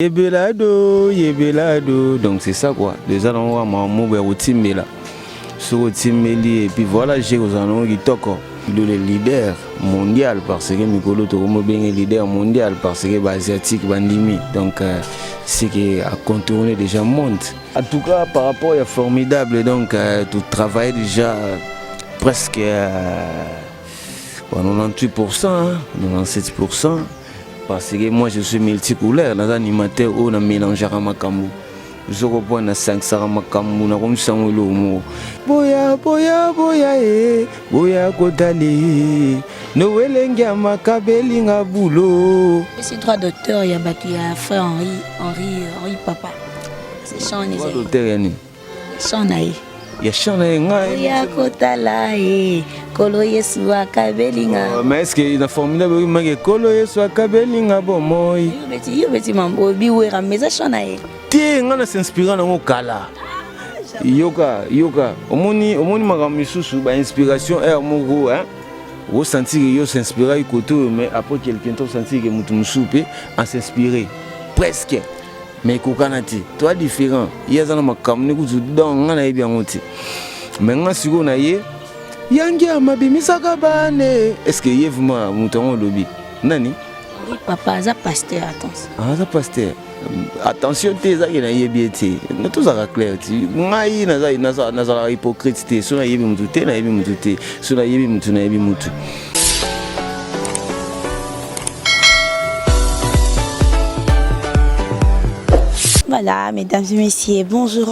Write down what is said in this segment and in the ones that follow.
Yebelado, donc c'est ça quoi. Déjà on va m'amouber au team là. Sur le team et puis voilà, j'ai aux anneaux qui toquent. Le leader mondial parce que Mikolo Tokomo bien leader mondial parce que asiatique bandimi. Donc c'est qui a contourné déjà monde. En tout cas par rapport à formidable donc tout travail déjà presque 98%, 97%. Parce que moi je suis multicouleur, dans l'animateur où on a mélangé à Makambu. Je reprends à 500 Makambu, on a comme ça le mot. Boya, boya, boya, boya, kodali. Noëlenga makabelinga boulot. C'est droit d'auteur, il y a frère Henri Papa. C'est chant les droit d'auteur yani. Chant naï. Il y a chant naï ngai. Ya kotala kolo Yesu akabelinga. Mais est-ce qu'il y a formidable que kolo Yesu akabelinga bomoy. Yo beti mambo biwera meza chant naï. Tie ngana s'inspirant dans kala. Yoka omoni makambo misusu ba inspiration moko hein. Vous sentez que yo s'inspirer côté mais après quelqu'un d'autre sentir que mutu musupe en s'inspirer presque. Mais kokanati toi différent il y a dans makambo kuzu donc ngana yebi ngoti. Mais nga siko na ye yangia mabimisaka bane. Est-ce que y vraiment mutongo lobi nani? Oui papa za pasteur attention. Ah za pasteur. Attention tes amis na yebi te. Na tout ça clair ti. Ngai na hypocrite te. So na yebi mutu te na yebi mutu te. So na yebi mutu na yebi mutu. Voilà, mesdames et messieurs, bonjour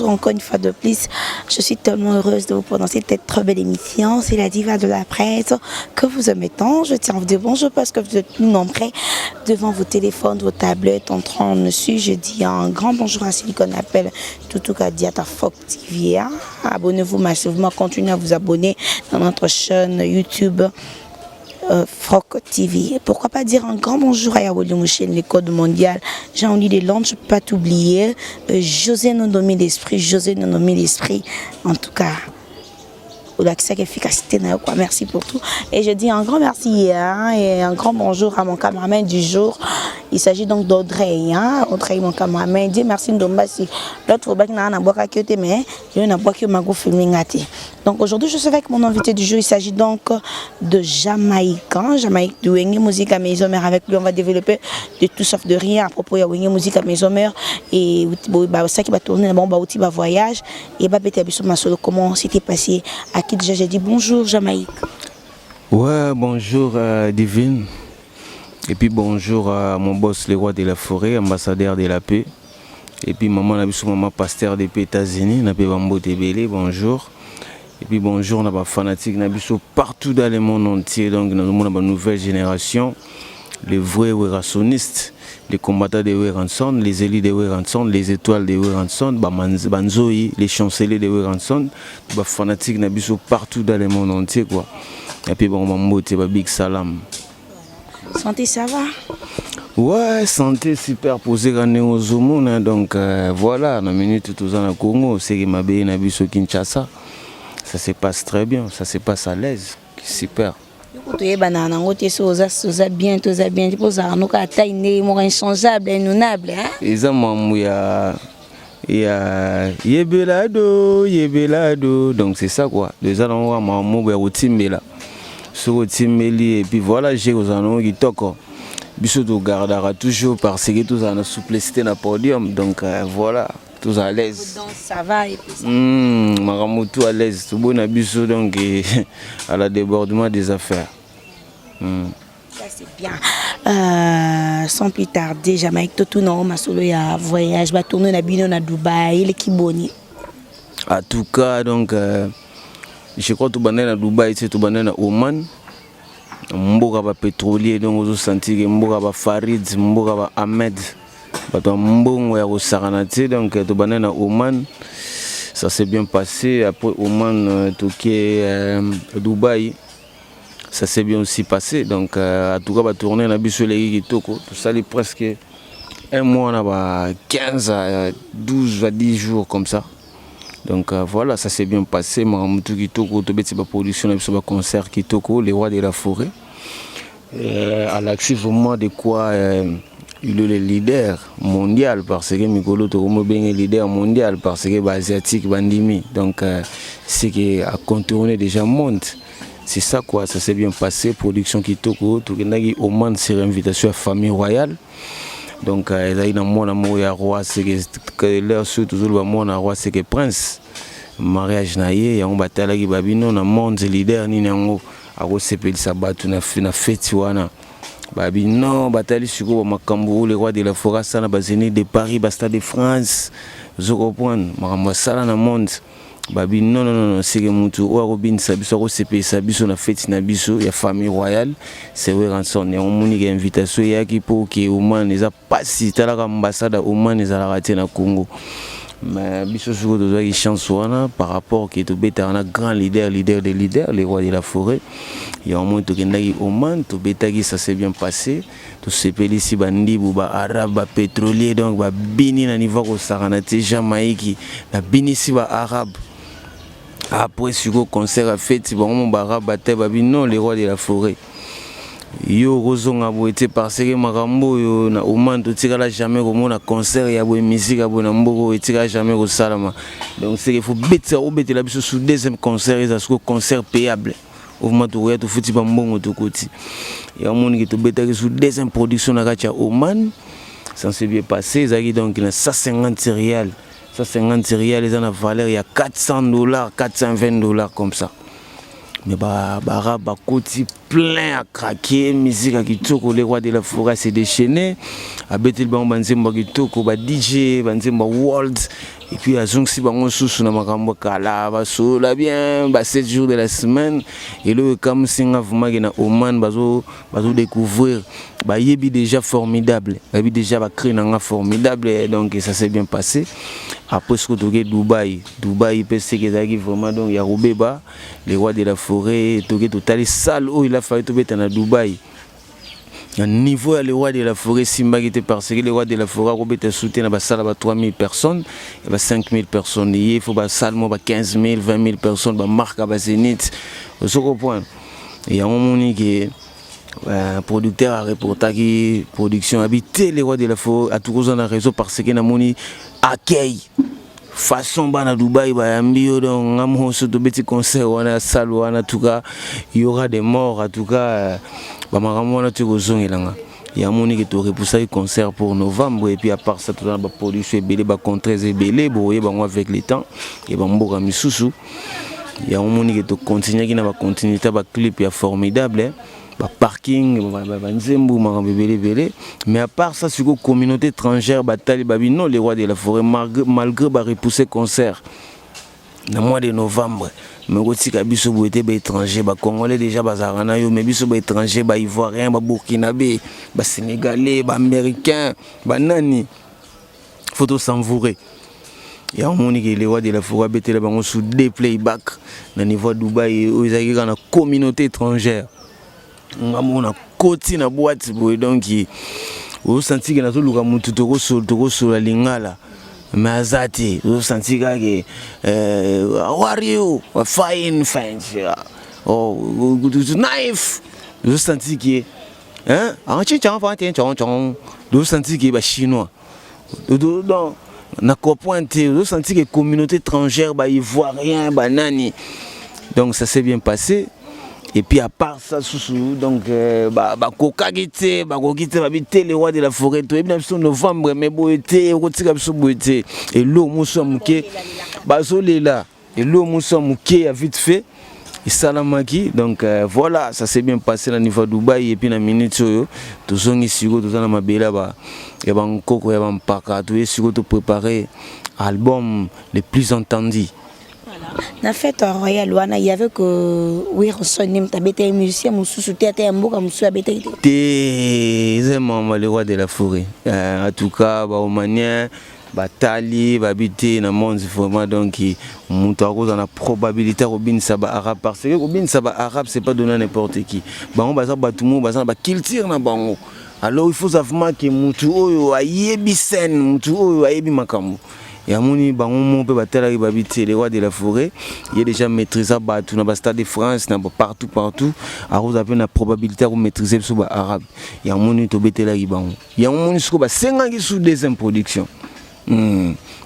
encore une fois de plus. Je suis tellement heureuse de vous prononcer cette très belle émission. C'est la diva de la presse que vous aimez tant. Je tiens à vous dire bonjour parce que vous êtes plus nombreux devant vos téléphones, vos tablettes, en train dessus. Je dis un grand bonjour à celui qu'on appelle Tutuka Diata Fox TV. Abonnez-vous massivement, continuez à vous abonner dans notre chaîne YouTube. Froc TV. Pourquoi pas dire un grand bonjour à Yawoli Mouchen, les codes mondiales. Jean-Louis Deslandes, je ne peux pas t'oublier. José Nonomi l'esprit. En tout cas, efficacité, merci pour tout. Et je dis un grand merci et un grand bonjour à mon cameraman du jour. Il s'agit donc d'Audrey. Audrey, mon cameraman. Dis merci Ndombasi. L'autre, donc aujourd'hui, je suis avec mon invité du jour. Il s'agit donc de Jamaïcain. Jamaïque de Wenge Musique à Maison Mère. Avec lui, on va développer de tout sauf de rien à propos de Wenge Musique à Maison Mère. Et ça qui va tourner, va voyage. Et comment c'était passé. À qui déjà j'ai dit bonjour Jamaïque. Ouais, bonjour Divine. Et puis bonjour à mon boss, le roi de la forêt, ambassadeur de la paix. Et puis maman, maman pasteur des États-Unis, bonjour. Et puis bonjour, on a des fanatiques partout dans le monde entier. Donc nous avons une nouvelle génération, les vrais Werasonistes, les combattants de Weranson, les élites de Weranson, les étoiles de Weranson, Banzoi, les chanceliers de Weranson, les fanatiques partout dans le monde entier. Quoi. Et puis bon, big salam. Santé, ça va? Ouais, santé super posé au Zoumou. Donc voilà, dans minute tout ça au Congo, c'est que ma bien au Kinshasa. Ça se passe très bien, ça se passe à l'aise, super. Yebelado, donc c'est ça quoi. Déjà on va m'amouber au team là. Sur le team et puis voilà, j'ai aux anneaux qui toquent. Bissot gardera toujours parce que tous en a souplicité dans le podium, donc voilà. Tous à l'aise. Donc ça va et puis ça. Tout à l'aise. Tout bon à Bissot donc à la débordement des affaires. Ça c'est bien. Sans plus tarder, Jamaïque tout non ma solo ya voyage va tourner la bino à Dubaï, le Kiboni. En tout cas donc je crois tout banane à Dubaï, c'est tout banane à Oman. Mboka ba pétrolier donc vous sentez que mboka ba Farid, mboka ba Ahmed. Mbongo ya Saranati donc tout banane à Oman. Ça s'est bien passé après Oman Dubaï. Ça s'est bien aussi passé donc en tout cas va tourner na biso les kitoko tout ça est presque un mois on a 15 à 12 à 10 jours comme ça. Donc voilà, ça s'est bien passé. Maramutu Kitoko, Tobeti, production, un concert Kitoko, les rois de la forêt. À l'actif, vraiment de quoi il est le leader mondial parce que Mikolo Tokomo est leader mondial parce que les Asiatiques bandimi. Donc c'est qui a contourné déjà le monde. C'est ça quoi, ça s'est bien passé. Production Kitoko, tout le Oman c'est invitation à la famille royale. Donc il y a mon amour à roi, c'est que leur surtout le mon roi c'est que prince. Mariage naïe, il y a un bataille qui babino na monde leader ni nango a recépel sabatu na fête wana. Babi non, bataille sur Makambo, le roi de la forêt, ça na bazéné de Paris, Stade de France, Zoropoan, Maramba Sala na monde. Babi non, c'est que Moutou, ou Robin Sabiso, recépel Sabiso na fête na biso, y a famille royale, c'est vrai rançon, et on m'a dit invitation, y a qui pour que Oman les a pas si, t'as la ambassade Oman les a raté na Congo. Mais biso sur de chance par rapport qui est un grand leader des leaders, les rois de la forêt. Il y a un moment qui Oman, tout bétagi ça s'est bien passé. Tout ces pays ici bandi ba arabe, pétrolier donc ba bini na niveau au Saranate Jamaïque, la bini ici ba arabe. Après sur le concert a fait bon ba arabe ba non les rois de la forêt. Yo rozonga bo été parce que makambo yo na Oman to tikala jamais comme na concert ya bo musique ya bo na mboko etika jamais ko salama. Donc c'est qu'il faut bêter la biso sur deuxième concert et ça soit concert payable. Au moment où tu fais ba mbongo to koti. Ya monde qui to bêter sur deuxième production na kacha Oman. Ça s'est bien passé, ça donc il y a 150 réals. 150 réals ils ont la valeur il y a $400, $420 comme ça. Mais bah côté plein à craquer, musique à kitoko, les rois de la forêt s'est déchaîné. À Bethel banzemba kitoko, ba DJ, banzemba world. Et puis à Zongsi bangon sous na makambo kala, ba sola bien, ba 7 jours de la semaine. Et le comme singa vraiment na Oman bazo découvrir. Bah yebi déjà formidable. Yebi déjà ba créer nanga formidable donc ça s'est bien passé. Après ce que tu Dubaï c'est que vraiment donc il y a Roubeba, les rois de la forêt, tu total salle où il a fallu tomber à Dubaï. À niveau les rois de la forêt Simba qui était parce que les rois de la forêt Robert soutien à salle à 3000 personnes, et 5000 personnes, il faut ba salle moi 15000, 20000 personnes, ba marque à Zénith. Au point. Il y a un moment qui producteur a reporté qui production habité les rois de la forêt à tout dans un réseau parce que na moni accueil façon bana Dubaï ba ambio donc ngamo so de petit concert wana salle wana tout cas il y aura des morts en tout cas ba makambo na tu kozongelanga ya moni que tu repousser concert pour novembre et puis à part ça tout dans ba production belé ba contrats belé boye bango avec le temps et ba mboka misusu ya moni que tu continuer qui na ba continuité ba clip ya formidable bah parking mais à part ça sur communauté étrangère bataille babi non les rois de la forêt malgré bah repousser concert dans mois de novembre mais aussi kabiso bo été étranger bah congolais déjà bazarana yo mais biso ba étranger bah ivoirien bah burkinabé bah sénégalais bah américain bah nani photo savourer. Il y a un monde qui est les rois de la forêt bêter là bango sous des playback dans niveau Dubaï où ils arrivent dans la communauté étrangère. On a côté na boîte donc au senti que na to luka mutu toko sur la lingala mais azati au senti que how are you fine oh knife au senti que hein en chichang fa tian chong au senti que ba chinois donc na ko pointé au senti que communauté étrangère ba ivoirien ba nani donc ça s'est bien passé. Et puis à part ça, donc, kokagité, babité, les rois de la forêt, tout est bien novembre, mais boété, et l'eau moussa mouké, bazolé là, et l'eau moussa mouké a vite fait, et salamaki, donc voilà, ça s'est bien passé au niveau de Dubaï, et puis dans minute, tout ça ici, tout ça dans ma belle là, et ben coco, et ben paka, tout est sûr de préparer album les plus entendus. Na fête royale wana il y avait que oui Rosonim tabete musicien mususu tete mboka musu abete té zema le roi de la forêt en tout cas ba omanien batali babité na monde vraiment donc mutu akoza na probabilité robin saba arabe parce que robin saba arabe c'est pas donné n'importe qui bango baza batumu baza ba culture na bango alors il faut savoir que mutu oyo ayebi scène mutu oyo ayebi makambo ya moni bango mo pe batela ki babiti les rois de la forêt il est déjà maîtrisé tout na ba stade de France na partout a vous avez la probabilité de maîtriser le arabe ya moni to betela ki bango ya moni siko ba 5 ans sous deuxième production.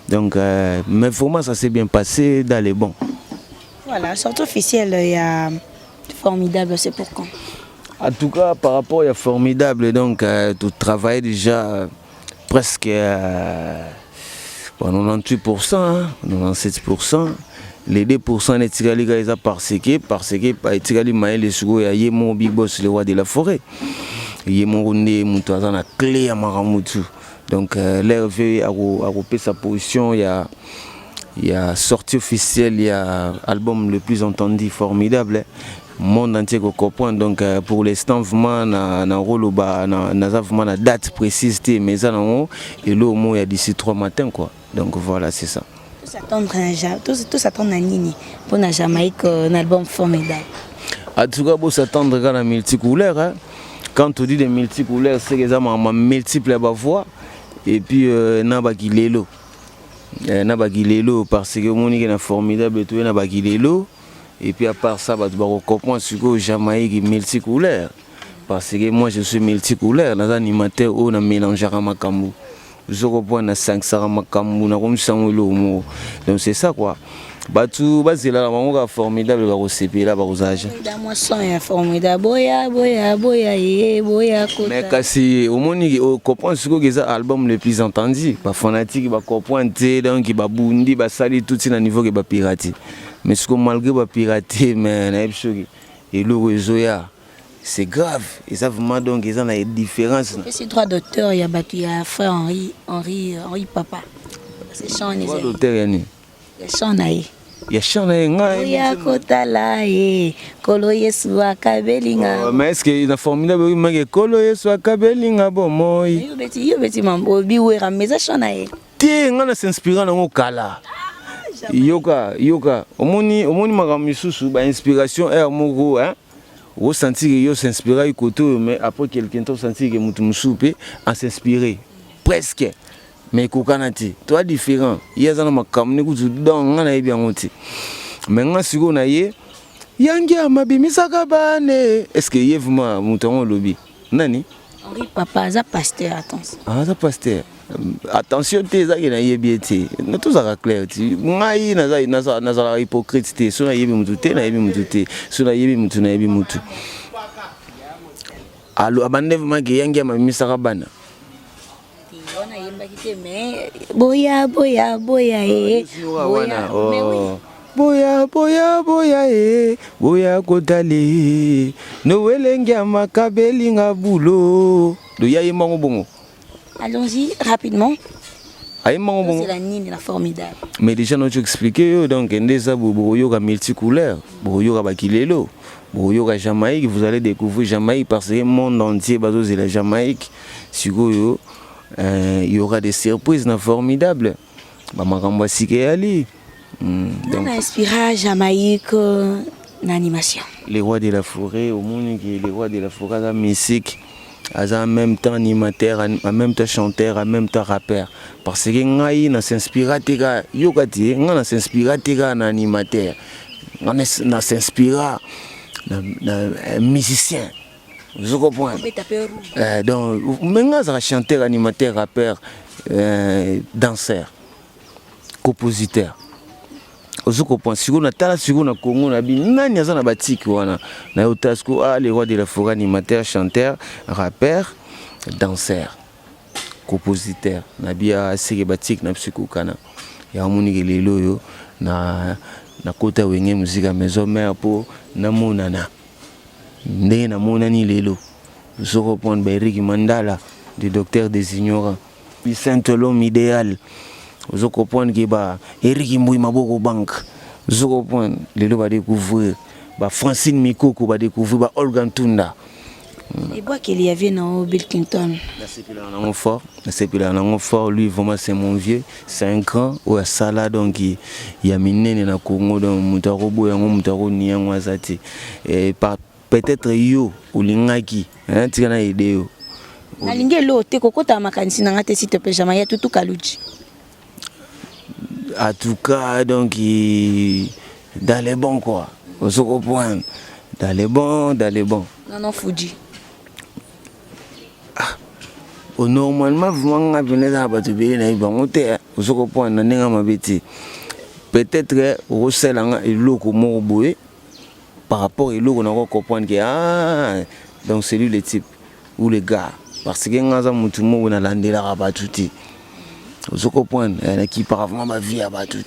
Donc mais vraiment ça s'est bien passé dans les bons. Voilà, sortie officielle il y a formidable, c'est pour quand? En tout cas par rapport à formidable donc tu travailles déjà presque 98%, hein, 97%. Les 2% les tirali gaïsa parce que pas tirali maël les sugo ya yemo big boss le roi de la forêt. Yemo runde mutu azana clé ya maramutu. Donc l'air veut à sa position, il y a sortie officielle, il y a album le plus entendu formidable. Monde entier qu'on comprend donc pour l'instant vraiment na rôle na vraiment la date précise mais ça non et là au moins il y a d'ici 3 matins quoi. Donc voilà, c'est ça. Tout s'attendre à Nini pour la Jamaïque un album formidable. En tout cas, pour s'attendre à la multicouleur, hein. Quand on dit des multicouleurs, c'est que ça m'a multiple voix et puis na bakilelo. Na bakilelo parce que mon est formidable tout na bakilelo. Et puis à part ça, tu vas comprendre que Jamaïque est multicouleur. Parce que moi je suis multicouleur, dans animateur où on mélange à Makambu. Je comprends na 500 Makambu, na comme ça donc c'est ça quoi. Batu bazela la formidable ba receper là ba usage. Dans moi son formidable boya boya kota. Mais kasi au monde on comprend ce que ça album le plus entendu, ba fanatique ba comprendre donc ba bundi ba sali tout na niveau que ba pirater. Mais ce que malgré ba pirater mais na ebsoki et le réseau ya c'est grave et ça vraiment donc ils ont la différence. C'est droit d'auteur il y a battu il y a frère Henri papa. C'est chant les. Droit d'auteur yani. Il y a chant naï. Il y a chant naï ngai. Ya kota la kolo Yesu akabelinga. Mais est-ce que la formidable mais kolo Yesu akabelinga bon moi. Yo beti mambo biwera mais ça chant naï. Ti ngana s'inspirant na ngokala. Yoka omoni makambo susu ba inspiration moko hein au sentir que yo s'inspirer côté mais après quelqu'un d'autre sentir que mutu musupe à s'inspirer presque mais kokanati toi différent yeza na makambo ni kutu donc ngana yebi ngoti mais ngasiko na ye yangi amabimisaka bane est-ce que yevuma mutu on lobby nani Henri papa za pasteur attention za pasteur attention tes za na yebi ete na tout ça clair ti ngai na za hypocrite te so na yebi mutu te na yebi mutu te so na yebi mutu na yebi mutu allo abande magi yangi amabimisaka bana ona yemba kite mais boya boya kodale no welengi amakabelinga bulo do yayi mango bongo. Allons-y rapidement. C'est la Nini, la formidable. Mais déjà nous expliqué donc ndeza boyoka multicouleur, boyoka bakilelo, boyoka Jamaïque, vous allez découvrir Jamaïque parce que le monde entier bazo c'est la Jamaïque. Sikoyo il y aura des surprises formidables. Ba makambo sike ali. Donc inspiré Jamaïque l'animation. Les rois de la forêt au monde qui les rois de la forêt la musique. En même temps animateur, en même temps chanteur, en même temps rappeur. Parce que ngai na s'inspire tega yokati, ngai na s'inspire tega na animateur, na s'inspire na musicien. Vous comprenez? Donc maintenant ça chanteur, animateur, rappeur, danseur, compositeur. Vous comprenez? Si on a tala si on a Congo na bi nani azana batiki wana na yotasco les rois de la forêt animateur, chanteur, rappeur, danseur, compositeur na bia sike batiki na psiko kana ya moni lelo yo na kota wenge musique maison mère po na monana ndenge na monani lelo vous comprenez ba Eric Mandala du docteur des ignorants puis saint l'homme idéal. Vous comprenez que Eric Mbouy Maboko Bank. Vous comprenez les va découvrir Francine Mikoko va découvrir Olga Ntunda. Et bois qu'il y avait dans Bill Clinton. C'est plus là fort. Lui vraiment c'est mon vieux, c'est un grand ou un sala donc il y a miné na Congo donc mutarobo yango mutaro niango azati. Et peut-être yo ou lingaki hein tika na idée yo. Na lingelo te kokota makanisi na ngate s'il te plaît jamais ya tutu kaluji. En tout cas, donc, dans les bons, quoi. On se comprend. Dans les bons, dans les bons. Non, Fuji. Normalement, vous venez à battre bien, on se comprend, peut-être au sein et l'eau boué par rapport à l'eau, on comprendre que donc c'est lui le type ou le gars. Parce que nous avons tout le monde dans l'année là à tout. On se comprend, qui par avant ma vie à tout.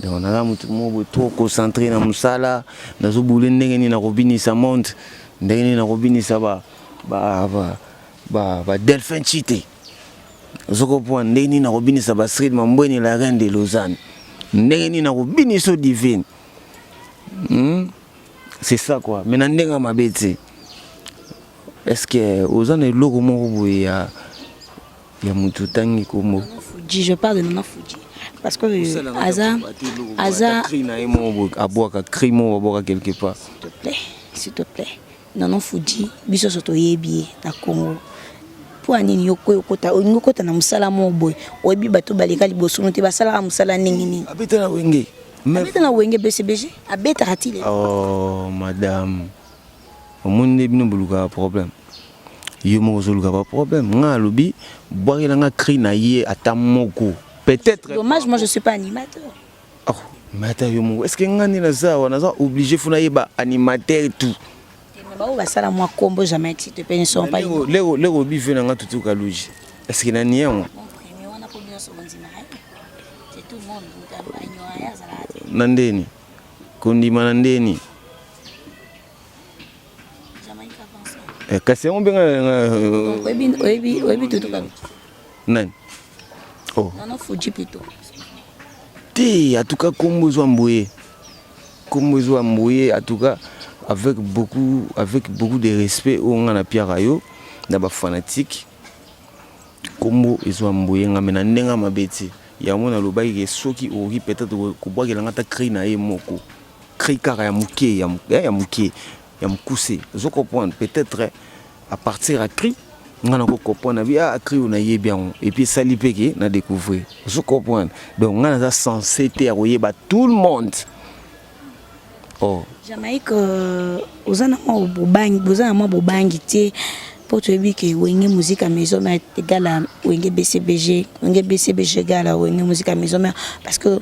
Donc on a tout le monde trop concentré dans le sala, dans le boulot, dans robini ça monte, dans robini ça va delphin chité. On se comprend, dans robini ça va street mamboni la reine de Lausanne. Dans robini so divine. C'est ça quoi. Mais dans ma bête. Est-ce que aux ans de l'eau il y a Mututangi comme Fuji, je parle de Nana Fuji parce que Aza à boire crimo quelque part. S'il te plaît. Nana Fuji, biso soto yebi na Congo. Pour anini yokota na musala mo boy. Oyebi bato baleka liboso no te basala musala ningini. Abeta na wenge. Abeta na wenge BCBG. Abeta ratile. Oh madame. Au monde bino buluka problème. Yo mo zoluka pas problème. Nga lobi boire nga cri na ye atamoko. Peut-être. Dommage, moi je suis pas animateur. Oh, mais attends yo est-ce que nga ni na za obligé funa yeba animateur tout. Mais ba o basala moi combo jamais ti te peine son pas. Lego bi fait nga tout kaluji. Est-ce que na ni on? C'est tout le monde vous Nandeni. Kundi manandeni. Kasi on benga oyebi tout comme nan oh non Fuji plutôt té en tout cas comme zo mbouye en tout cas avec beaucoup de respect on a Pierre yo na ba fanatique comme zo mbouye ngamena ndenga mabeti ya mona lobaki ke soki ori peut-être ko bwakela ngata cri na ye moko cri kara ya muke ya mukuse je comprends peut-être à partir à cri on a comprendre à cri on a yé bien et puis ça lipeke na découvrir je comprends donc on a censé être tout le monde oh Jamaïque ozana mo bobangi té pour te dire que wenge musique à maison mais égal à wenge BCBG égal à wenge musique à maison parce que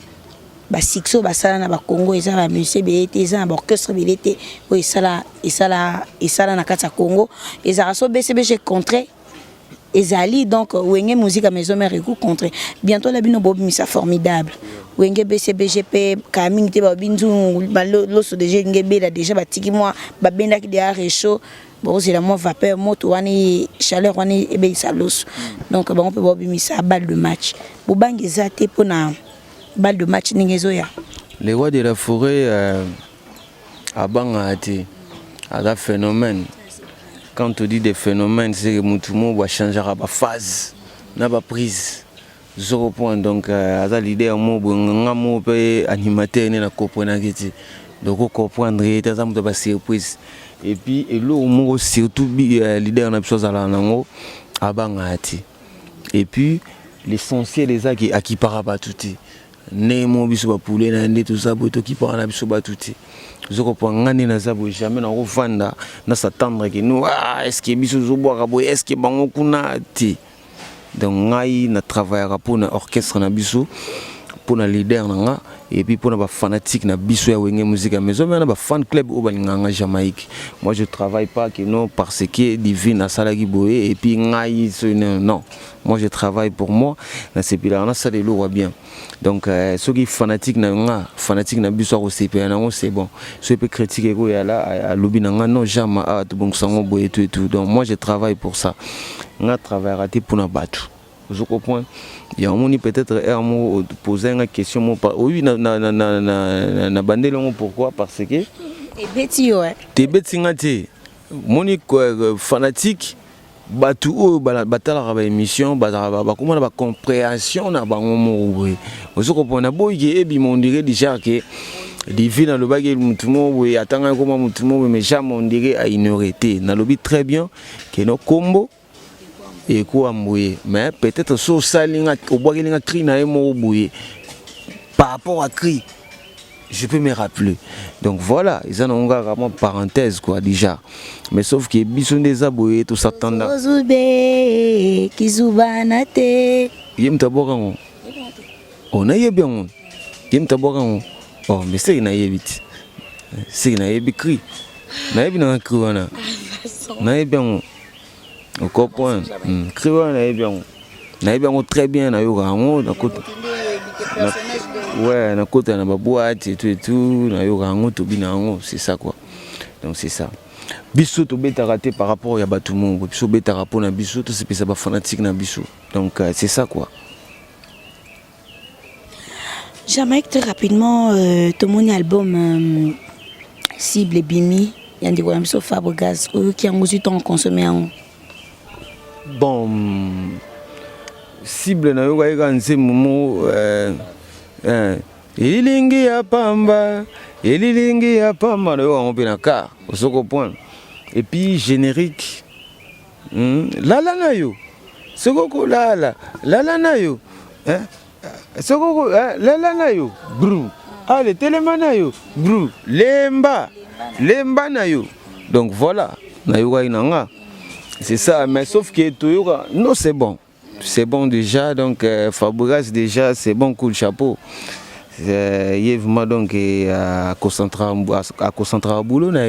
ba sixo ba sala na ba Congo eza ba musée belete eza ba orchestre belete o isala na kata Congo eza so BCBG contre ezali donc wenge musique à maison mère écoute contre bientôt la bino bob misa formidable wenge BCBG pe kaming te ba binzu ba loso déjà ngebe la déjà ba tiki moi ba benda ki dia réchaud bon c'est la moi vapeur moto wani chaleur wani ebe sa loso donc ba on peut bob misa balle de match bo bangi zate pona balle de match ningezoya. Les rois de la forêt à Bangati, à un phénomène. Quand on dit des phénomènes, c'est que tout le monde va changer à la phase, n'a pas prise. 0 point. Donc, à l'idée, on peut animateur, on comprendre. Donc, on comprendre, on peut surprise. Et puis, l'eau, surtout, l'idée, on a besoin d'aller à Bangati. Et puis, l'essentiel des gens qui parlent pas tout. Némo biso ba poulet na ndé tout ça boto qui parle na biso ba touti je comprends ngani na za bo jamais na revanda na s'attendre que nous est-ce que biso zo boire boy est-ce que bango kuna ti donc ngai na travailler pour na orchestre na biso pour na leader na et puis pour na ba fanatique na biso ya wenge musique mais on a ba fan club au balinganga Jamaïque. Moi je travaille pas que non parce que divine à salagi boye et puis ngai non moi je travaille pour moi na c'est là on a ça de l'eau bien donc ceux qui fanatique na biso au CP na c'est bon ceux qui critiquer ko ya là à lobby na non jamais à tout bon sango boye tout et tout donc moi je travaille pour ça on travaille raté pour na battre je comprends. Il y a un moment peut-être poser une question oui na bandé pourquoi parce que et beti ouais t'es beti ngati moni fanatique batu batala ba émission ba comment ba compréhension na bango mo je comprends na boye ebi mon dirait déjà que divine le bagage mutumo we atanga comme mutumo mais jamais on dirait à ignorer na lobby très bien que nos combo et quoi mbouye mais peut-être so salinga obwagelinga cri na emo mbouye par rapport à cri, je peux me rappeler. Donc voilà, ils en ont vraiment parenthèse quoi déjà. Mais sauf que bisous des aboués tout ça tanda. Yem tabokango. On a yé bien. Yem tabokango. Oh mais c'est na yébit. C'est na yébi cri. Na yébi na cri wana. Na yébi bien. Au comprend. Cri wana na yébi bien. Na yébi bien très bien na yokango na côté. Ouais, na côté na boîte et tout na yokango to binango, c'est ça quoi. Donc c'est ça. Biso to beta raté par rapport à Batumo, biso beta rapport na biso to c'est ça ba fanatique na biso. Donc c'est ça quoi. Jamaïque très rapidement tout mon album Cible et Bimi, il y a des problèmes sur Fabregas qui ont aussi temps consommé en bon Cible na yo ga nse momo elilingi ya pamba na yo on na car au soko point. Et puis générique lala na yo soko lala na yo soko lala na yo brou allez telema na yo brou lemba na yo. Donc voilà na yo ga inanga, c'est ça. Mais sauf que toyoka non c'est bon déjà. Donc Fabregas déjà c'est bon, cool, chapeau. Yves donc à concentrer au boulot na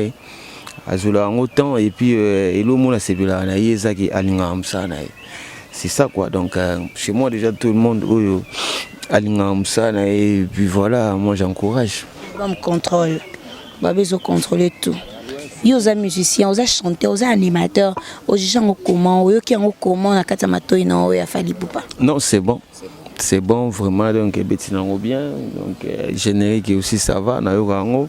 azula autant. Et puis elo mona sebila na yeza ki alinga amsa na. C'est ça quoi. Donc chez moi déjà tout le monde oyo alinga amsa na. Et puis voilà, moi j'encourage. Comme contrôle, babezo contrôler tout. Ils sont musiciens, ils sont chanteurs, ils sont animateurs, ils sont comment, ils sont comment na kata matoi na oya fali poupa. Non, c'est bon. C'est bon vraiment. Donc Betty nango bien, donc générique aussi ça va na yo rango.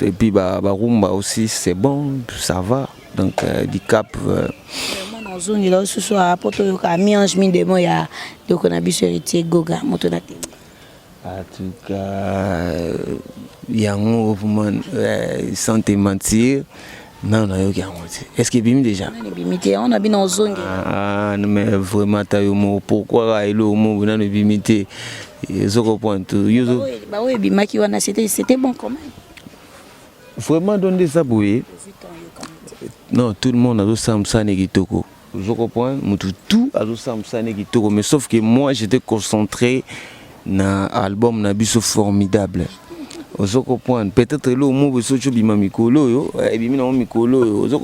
Et puis ba rumba aussi c'est bon, ça va. Donc du cap vraiment dans zone là ce soir poto yo ka miange mi de mo ya donc on a biso héritier Goga moto na. En tout cas, yango vraiment sans te mentir. Non, est-ce qu'il bimi déjà? On a bien en zone. Ah, mais vraiment, pourquoi il a bimité? C'était bon quand même. Vraiment, dans des aboués. Non, tout le monde a dit ça Negitoko. Je comprends, tout a dit ça Negitoko. Mais sauf que moi, j'étais concentré na album na biso formidable. Ozo comprendre peut-être le mot beso bima mikolo yo et bimi na mikolo yo ozo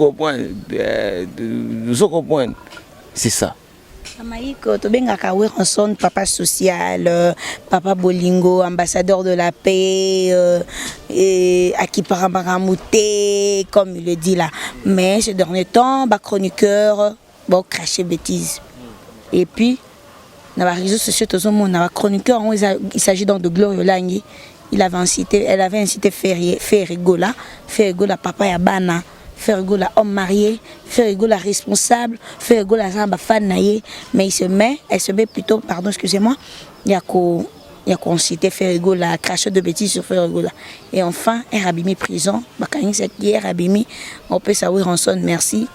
comprendre c'est ça. Amaïko to benga ka Weranson, papa social, papa bolingo, ambassadeur de la paix, et Akiparambaramouté comme il le dit là. Mais ces derniers temps, chroniqueur, bon cracher bêtises. Et puis dans les réseaux sociaux, dans chroniqueur, il s'agit donc de Gloria Langi. Elle avait incité Ferrigola, papa Yabana, Ferrigola homme marié, Ferrigola responsable, Ferrigola zamba fan naïe, mais elle se met plutôt, pardon, excusez-moi, il y a qu'on cité Ferrigola, cracheur de bêtises sur Ferrigola. Et enfin, Erabimi prison, Bakani cette hier, Erabimi, on peut savoir Ranson, merci.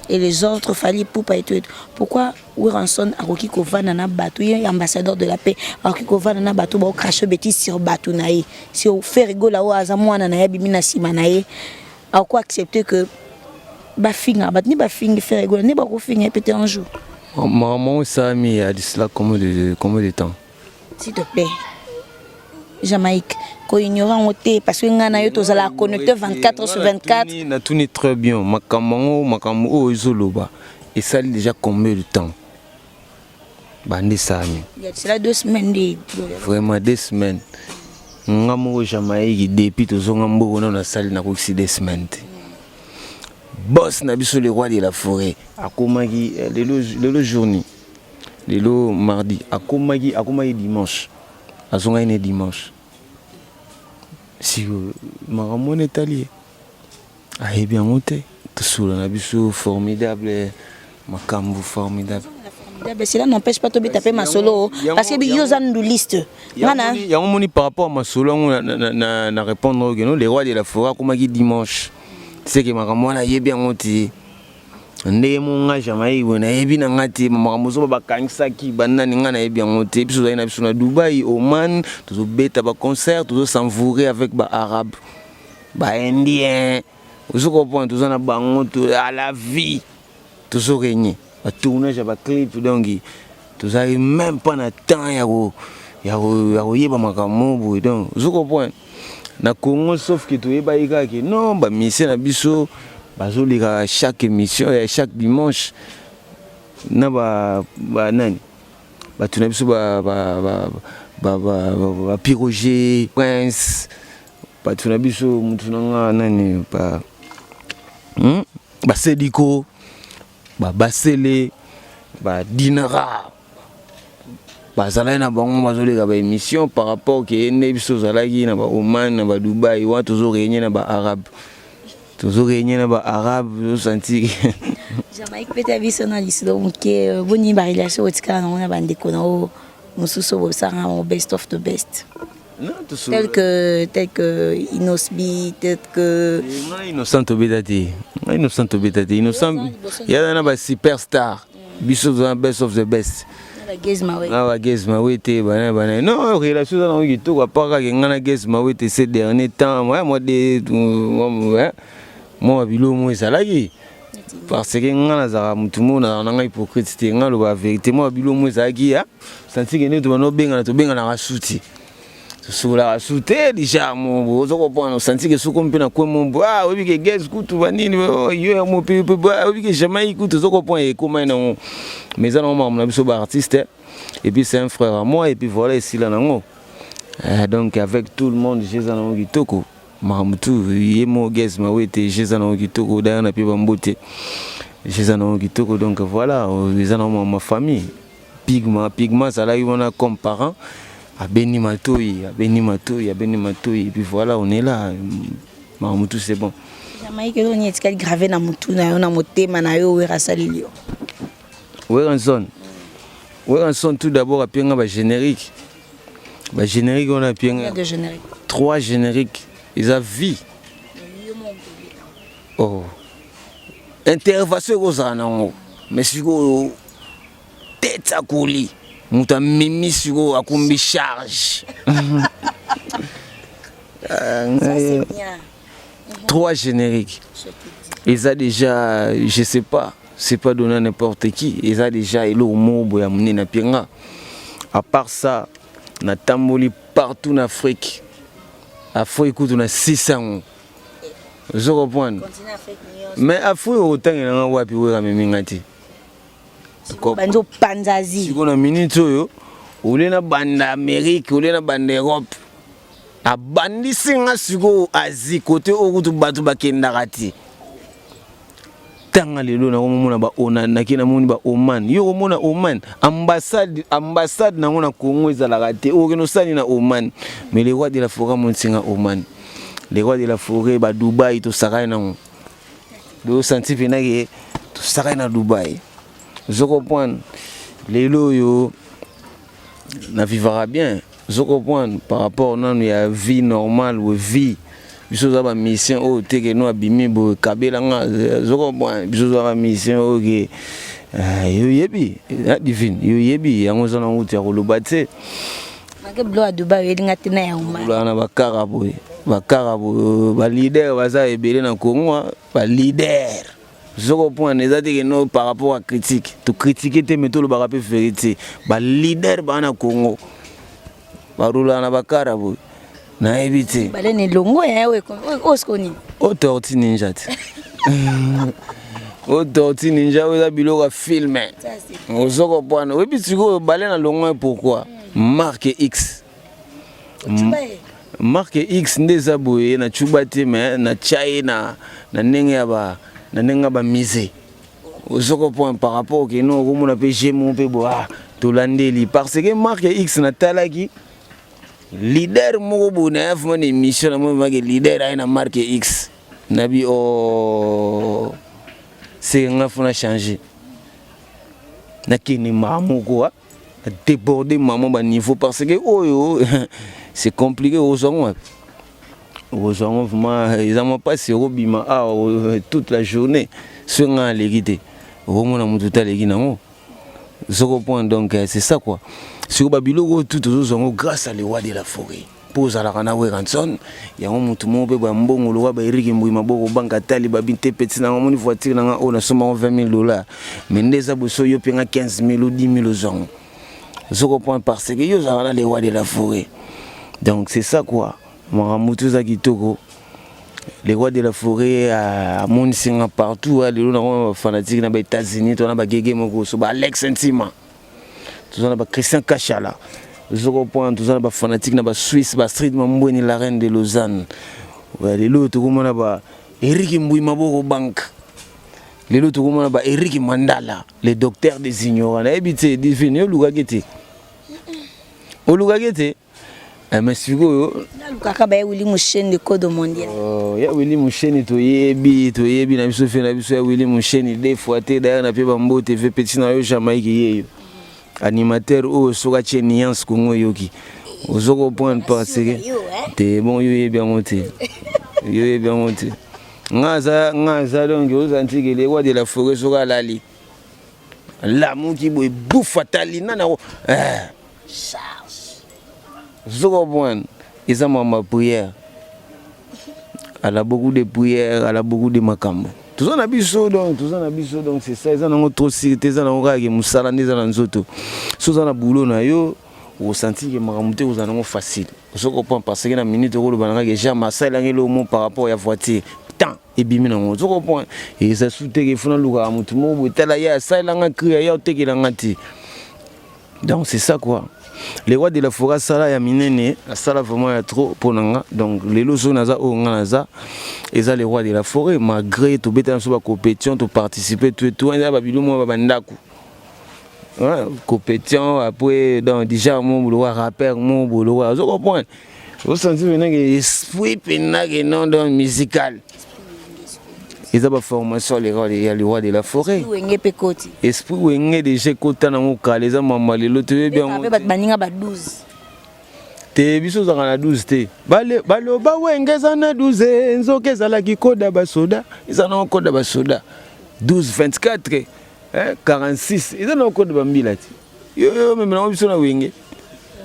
Et les autres fallait pour pas être. Pourquoi Weranson a Roki Kovana na Batou, ambassadeur de la paix, a Roki Kovana na Batou, ba cracher bêtise sur Batou naïe. Si on fait rigoler là, Azamouana na Bimina Simanaïe, a quoi accepter que Bafinga, ni Bafinga faire rigoler, ni Bako Finga peut-être un jour. Maman, ça a mis à cela combien de temps? S'il te plaît. Jamaïque, ko ignorant oté parce que ngana yo tozala connecteur 24 sur 24. Na tuni très bien, makambo izoloba. Et ça déjà combien de temps? Bandi sami. Il y a cela 2 semaines. Vraiment 2 semaines. Ngamo Jamaïque depuis tozonga mboko na salle na ko 2 semaines. Boss na biso le roi de la forêt. Akomaki le journée. Le mardi, akomaki dimanche. Azonga ine dimanche. Si maramon est allié. Ah et bien monté. Tout sur la biso formidable, makambo formidable. Cela n'empêche pas de taper ma solo parce que ils ont une liste. Nana. Il y a un moni par rapport à ma solo na répondre les rois de la forêt akomaki dimanche. C'est que maramon a bien monté. ndenge monga Jamaïque wena yebi na ngati makambo zo bakanisaki banani nga na yebi yango te biso na biso na Dubaï, Oman, tozo beta ba concert, tozo s'envoûter avec ba arabe, ba indien, vous comprenez, tozo na bango à la vie, tozo régner, ba tournage ba clip donc tozo même pas na temps ya yeba makambo donc vous comprenez. Na Congo sauf que toyeba ika ke non ba mission na biso bazolika chaque émission et chaque dimanche na ba nani ba tuna biso ba Piroger Prince ba tuna biso mutu nanga nani ba Sediko ba Basele ba Dinara bazala na bango bazolika ba émission par rapport ke ne biso zalaki na ba Oman na ba Dubaï wa tozo réunion na ba arabe. Toujours réunion na ba arabe senti Jamaïque peut-être biso na liso donc boni ba relation otika na ona bande ko na o mususo bo sanga o best of the best. Non, tel que Inosbi, tel que Innocent Obedati. Innocent Obedati. Innocent ya na ba superstar. Biso za best of the best. La Gezma oui. Ah, Gezma oui te bana. Non, relation na ngi to ka pa ka ngana Gezma oui te ces derniers temps. Moi moi bilo mo ezalaki parce que ngana za mutu mona nanga hypocrite te ngalo ba vérité moi bilo mo ezalaki ya senti que ne to no benga na rasuti so la rasuti déjà mo zo ko pona senti que soko mpena ko mo ah obi ke gez kutu banini yo mo pe obi ke jamais kutu zo ko pona e koma na mais ana mo na biso ba artiste et puis c'est un frère à moi et puis voilà ici là nango donc avec tout le monde j'ai za nango kitoko Mahamutu yemo Gezma wete jezana kitoko dana pe bambote jezana kitoko donc voilà jezana ma famille pigma ça là ils vont comme parents à Beni Matoyi et puis voilà on est là Mahamutu c'est bon. Jamaïque on y est gravé na mutu na motema na yo wera salilio. Weranson tout d'abord à pienga ba générique on a pienga 3 génériques. Ils ont vie. Oh. Intervention aux anons. Mais si vous tête à couler, nous t'as mimi sur à combien charge. Ça c'est bien. 3 génériques. Ils ont déjà, je sais pas, c'est pas donné à n'importe qui. Ils ont déjà élo mot boya muni na pienga. À part ça, na tamboli partout en Afrique. Afo écoute on a 600 je comprends mais afo autant na wapi wera mimingati ko banzo panzazi siko na minute oyo ule na banda Amérique ule na banda Europe abandi singa siko Asie côté okutu batu bakenda kati tanga lelo na komona ba ona nakina moni ba Oman yo komona Oman ambassade na ngona Congo ezalaka te okeno sali na Oman mais les rois de la forêt montinga Oman les rois de la forêt ba Dubaï to sakai na ngo do senti pena ke to sakai na Dubaï je comprends lelo yo na vivra bien je comprends par rapport na ya vie normale ou vie biso za ba mission o teke no abimi bo kabela nga zoko bon biso za ba mission o ke yo yebi divine yo yebi yango zona nguti ya kolobate make blo a Dubaï elinga tina ya uma na bakarabo ba leader baza ebele na Congo ba leader zoko point les teke no par rapport à critique to critiquer te meto lo ba rapé vérité ba leader ba na Congo ba rula na bakarabo na éviter balene longo ya we oskoni Tortue Ninja Tortue Ninja oza biloko filmer ozoko bwana webi siko balena longo pourquoi marque X marque X ndeza boye na chubate mais na China na ndenge ba mise ozoko point par rapport que non komona pe jemo pe bo to landeli parce que marque X na talaki leader moko bona fuma ni mission na mo ke leader ay na marque X nabi o c'est nga funa changer na kini mamu ko déborder maman ba niveau parce que oh c'est compliqué aux gens vraiment ils ont pas se robima toute la journée sur nga l'hérité au moins on tout à l'égard ce point donc c'est ça quoi sur babilo tout grâce à les rois de la forêt pose à la rana Ranson il y a un mutu mo be ba mbongo lo ba iriki mbui maboko banka tali babinte petit na moni voiture na ona soma $20 mais ndeza boso yo penga 15,000 ou 10,000 zong ce point parce que yo za les rois de la forêt donc c'est ça quoi moi mutu za kitoko les rois de la forêt à mon singa partout les gens fanatiques dans les États-Unis on a ba gege moko so ba Alex Ntima tout on a ba Christian Kachala zoko point tout ça ba fanatique na ba Suisse ba Street Mambweni la reine de Lausanne les autres comme on a ba Eric Mbui Maboko Bank les autres comme on a ba Eric Mandala les docteurs des ignorants habité divine au lugagete mais si vous kaka ba Willy Musheni de code mondial ya Willy Musheni to yebi na biso fe na biso ya Willy Musheni des fois te d'ailleurs na pe bambo TV petit na yo Jamaïque yeyo animateur o soka cheniance kongo yoki ozoko point parce que te bon yo yebi amote yo yebi amote ngaza donc yo senti que les rois de la forêt soka lali la muki boy boufatali nana Zoko point, ils ont ma prière. Elle a beaucoup de prières, elle a beaucoup de makambo. Tout ça n'a donc, c'est ça. Ils ont trop sécurité, ils ont regardé Moussala, ils ont zoto. Sous un boulot na yo, vous sentez que makambo vous en facile. Zoko point parce que na minute où le banana que j'ai massé l'angelo au mot par rapport à la voiture. Tant et bimi na mo. Zoko point et ça soute que fona luka mutu mo tela ya ça langa kriya ya teki langa ti. Donc c'est ça quoi. Les rois de la forêt sala ya minene sala vraiment ya trop ponanga donc les loso naza o nganaza eza les rois de la forêt malgré tout beta so ba compétition to participer tout eza ba bilu mo ba ndaku compétition après dans déjà mon le roi rappeur mon le roi zo comprendre vous sentez maintenant que esprit pena que non dans musical. Ils ont pas formation les rois de la forêt. Esprit wenge déjà kota na ngoka les amama les loto bien. Baninga ba 12. Te biso za na 12 te. Balo ba wenge za na 12 nzoke za la kikoda ba soda. Ils ont koda ba soda. 12 24 46. Ils ont koda ba mbila ti. Yo même na biso na wenge.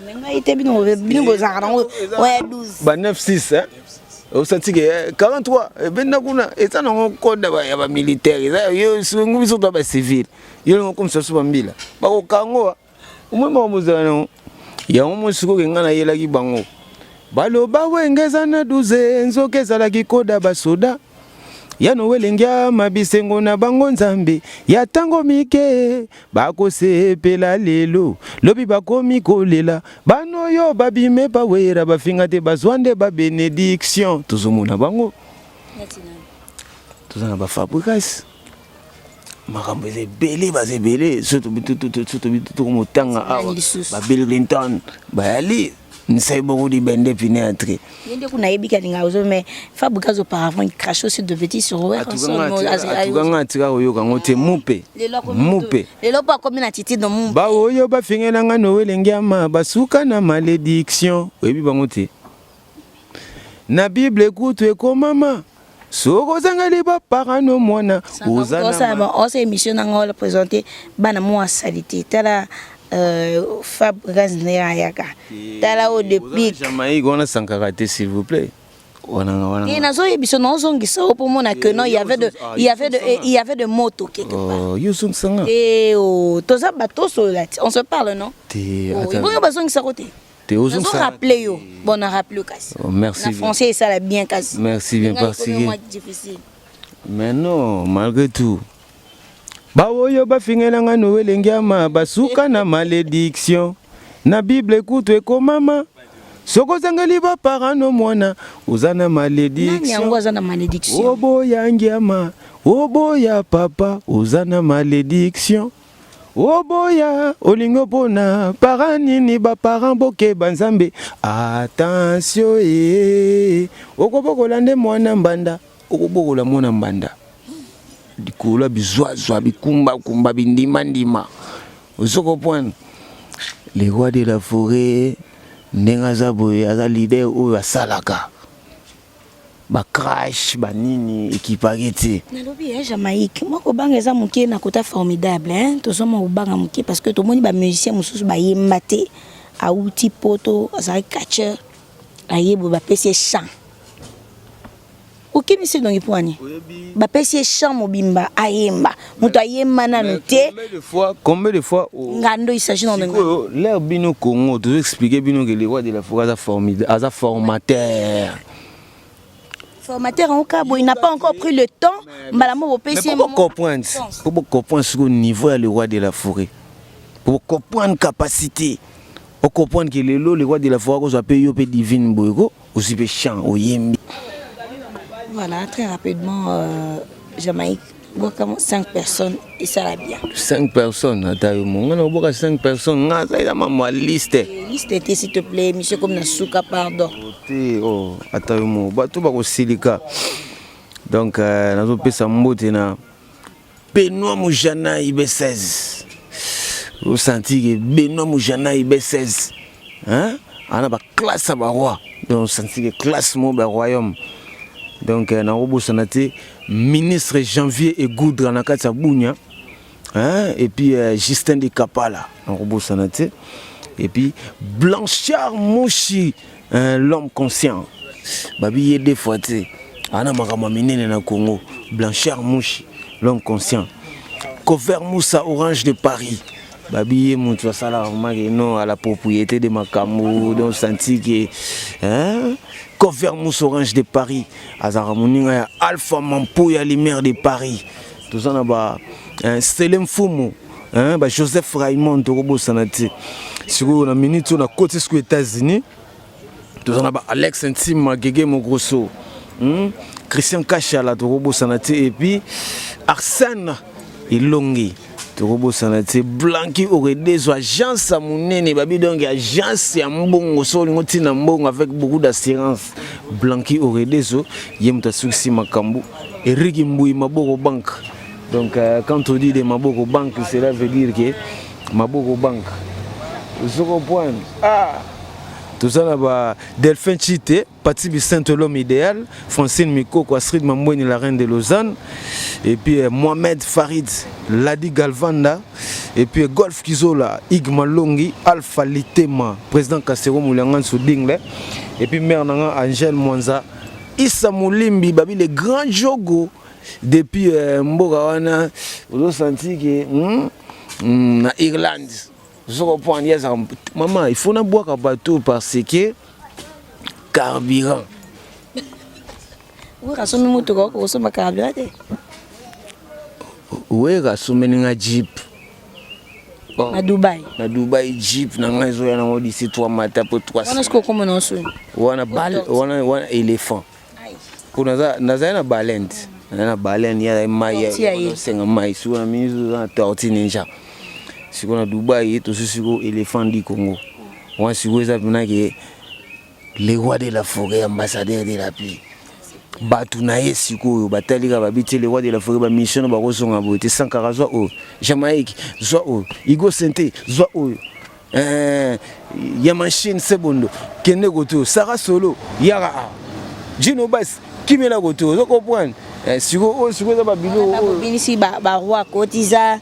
Menga ite bino za na ouais 12. Ba 9 6 au senti que 43 ben kuna eta na koda ba ya ba militaire yo sungu biso ba civil yo comme ça soba mbila ba ko kango umwe muzana ya umusuko ngana yela ki bango baloba wengeza na 12 nzoke zala ki koda ba soda ya no welengia mabisengo na bango nzambe ya tango mike bako sepela lelo lobi bako mikolela bano yo babime ba wera bafinga te bazwande ba benediction tuzomuna bango tuzana ba fabrikas makambo ezebele bazebele surtout bitu motanga awa ba Bill Clinton ba ali n'sait beaucoup de bende pénétrer. Il y a des gens qui ont mais Fabrikas auparavant il crachait sur de petits sur ouais. Moupe. Les lois pas comme une attitude dans mon. Ba oyo ba fingela nga no welengiama basuka na malédiction. Webi bangote. Na Bible écoute ko mama. Soko zangali ba parano mwana. Ozana. On s'est émission nga la présenter bana mo salité. Tala Fabrikas Neyaka. Tala au depuis. Jamaïque on a sans karaté s'il vous plaît. Et nazo émission non zongi ça pour mon que non il y avait de motos quelque part. Yusung sanga. Et toza bateau sur là. On se parle non? Té. Bon bazongi ça côté. Té ozung ça. Rappeler yo. Bon on rappelle kasi. Merci. Le français ça l'a bien kasi. Merci bien parce que. Mais non, malgré tout. Bawoyo bafingelanga no welengiama basuka na malédiction. Na Bible écoute ko mama. Soko zangeli ba parano mwana uzana malédiction. Nani yango uzana malédiction? Obo yangiama, obo ya papa uzana malédiction. Obo ya olingo pona parani ni ba parent boke banzambe. Attention okobokola nde mwana mbanda, okobokola mwana mbanda. Dikola bizwa bikumba bindima. Osoko point les rois de la forêt Nengaza boy aza leader ou asalaka ba crash ba nini équipage te nalobi Jamaïque moko banga eza moké na kota formidable hein tozoma obanga moké parce que tomoni ba musicien mosusu ba yemba te auti poto azali catcher ayebo ba pesi chant okimi se dongi poani ba pesi chant mobimba ayemba muto ayemba nanu te combien de fois ngando il s'agit dans l'air bino Congo tu expliquer bino que les rois de la forêt formidable as formateur en cas, il n'a pas encore pris le temps. Madame, vous pouvez comprendre ce niveau le roi de la forêt. Pour comprendre capacité. Pour comprendre que le roi de la forêt a payé divine boygo, aussi peut chant au yembi. Voilà, très rapidement, Jamaïque. 5 personnes et ça va bien. 5 personnes, on a 5 personnes, ça y ma liste. Liste, s'il te plaît, monsieur comme Nasuka, pardon. Oh, attends, tout va au silica. Donc, nous avons ça mbotena. Benoît Moujana IB16. Vous sentez que Benoît Moujana IB16. Hein? On a une classe à roi. Donc, vous sentez que classe au royaume. Donc, na robo sanate ministre Janvier et Goudra na kati Bounya, hein, et puis Justin de Kapala na robo sanate, et puis Blanchard Mouchi, l'homme conscient. Babi yede foite. Ana makama minene na Congo. Blanchard Mouchi, l'homme conscient. Cover Moussa Orange de Paris. Babi moutou sala non à la propriété de Makamou, donc senti que hein Cover Moussa Orange de Paris, Azara Mouninga Alpha Mampouya Lumière de Paris. Tout ça là-bas Stelem Fumu, hein ba Joseph Raymond Robo Sanati. Sur la minute on a côté aux États-Unis. Tout ça là-bas Alex Intime Gege Mogrosso. Christian Kachala Robo Sanati et puis Arsène Ilongi. Robo Sanate Blanqui aurait des agences à Mounene, babi donc agence à Mbongo, Solinoti na Mbongo avec beaucoup d'assurance. Blanqui aurait des eaux, Yemta Suxi Makambu, et Rigi Mboui Maboko Bank. Donc quand on dit de Maboko Bank, cela veut dire que Maboko Bank. Zoro point. Ah! Tout ça là-bas, Delphin Chité, Patibi Saint-L'Homme Idéal, Francine Miko, Kwastrid Mambouni, la reine de Lausanne, et puis Mohamed Farid, Ladi Galvanda, et puis Golf Kizola, Igma Longi, Alpha Litema, président Kassero Moulangan Soudingle, et puis mère Nanga Angèle Mwanza, Issa Moulimbi, Babi, les grands jogos, depuis Mbogawana, vous avez senti que na Irlande. Maman, il faut pas boire un bateau parce que carburant. Oui, parce que carburant. Oui, parce que jeep. À Dubaï. À Dubaï, jeep, na ngazo ya na d'ici 3 matins pour 3. On est-ce qu'on comme on sonne? On a éléphant. On a baleine. Na baleine ya mai ya senga mai sur na mizu na tortue ninja. Si on a Dubaï, tout ce éléphant du Congo. On si vous avez les rois de la forêt, ambassadeurs de la pluie. Batunaye siko batali ka babiti les rois de la forêt ba mission ba kozonga bote Sankara zo o Jamaïque zo o Igo Sente zo o ya machine sebondo kende goto Sara Solo yara Gino Bass kimela goto zo comprendre siko za ba bilo binisi ba roi kotiza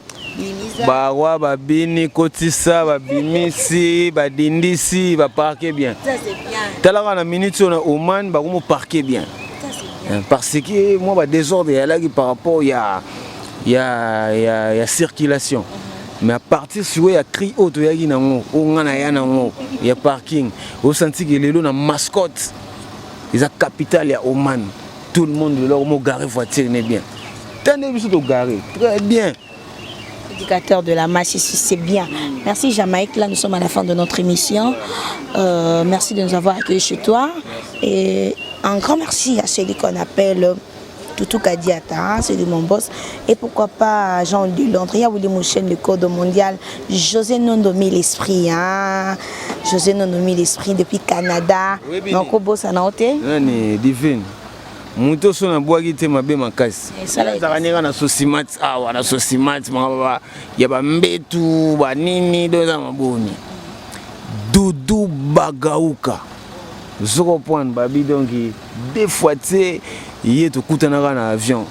ba roi ba bini kotisa ba bimisi ba dindisi ba parquer bien. Ça c'est bien. Talaka na minute on a Oman ba ko parquer bien. Ça c'est bien. Parce que moi ba désordre là par rapport il y a circulation. Mais à partir sur il y a cri auto ya na ngo ngana ya na ngo il y a parking au senti que les na mascotte. Ils a capitale ya Oman. Tout le monde leur mo garer voiture n'est bien. Tenez biso to garer. Très bien. Indicateur de la masse ici, c'est bien. Merci Jamaïque, là nous sommes à la fin de notre émission. Merci de nous avoir accueillis chez toi. Et un grand merci à celui qu'on appelle Toutou Kadiata, c'est de mon boss. Et pourquoi pas Jean de Londres, il y a Willy Mouchen, le code mondial. José Nondomi l'esprit, hein? José Nondomi l'esprit depuis Canada. Donc au boss, ça n'a pas divine. Muto sona boagi te mabe makasi. Zakanyeka na sosimat awa na sosimat mababa ya ba mbetu ba nini doza maboni. Dudu Bagauka. Je comprends, babi donc des fois tu il est tout coutanara dans avion.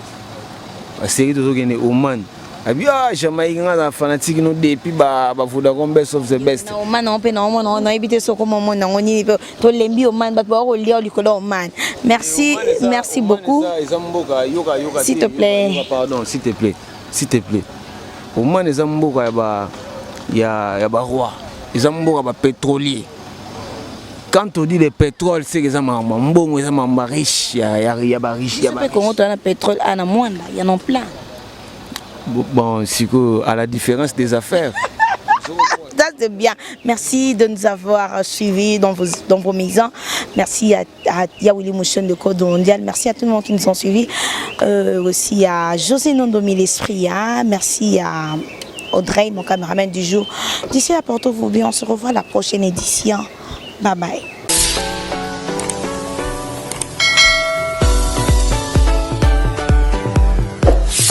La série de Zogene Oman. Abia Jamaïque na fanatique no depuis ba Vodacom best of the best. Na Oman on peut na éviter ce comme on na oni to lembi Oman ba ba lire likolo Oman. Merci beaucoup. S'il te plaît. Pardon, s'il te plaît. S'il te plaît. Oman ezamboka ya ba roi. Ezamboka ba pétrolier. Quand on dit le pétrole, c'est que ça m'a bon, ça m'a riche, il y a pas riche, il y a pas riche. Quand on a pétrole, il y en a plein. Bon, c'est que à la différence des affaires. Ça c'est bien. Merci de nous avoir suivis dans vos maisons. Merci à Yaouli Motion de Code Mondial. Merci à tout le monde qui nous ont suivis. Aussi à José Nondomi l'Esprit. Merci à Audrey, mon caméraman du jour. D'ici là, portez-vous bien. On se revoit à la prochaine édition. Bye bye.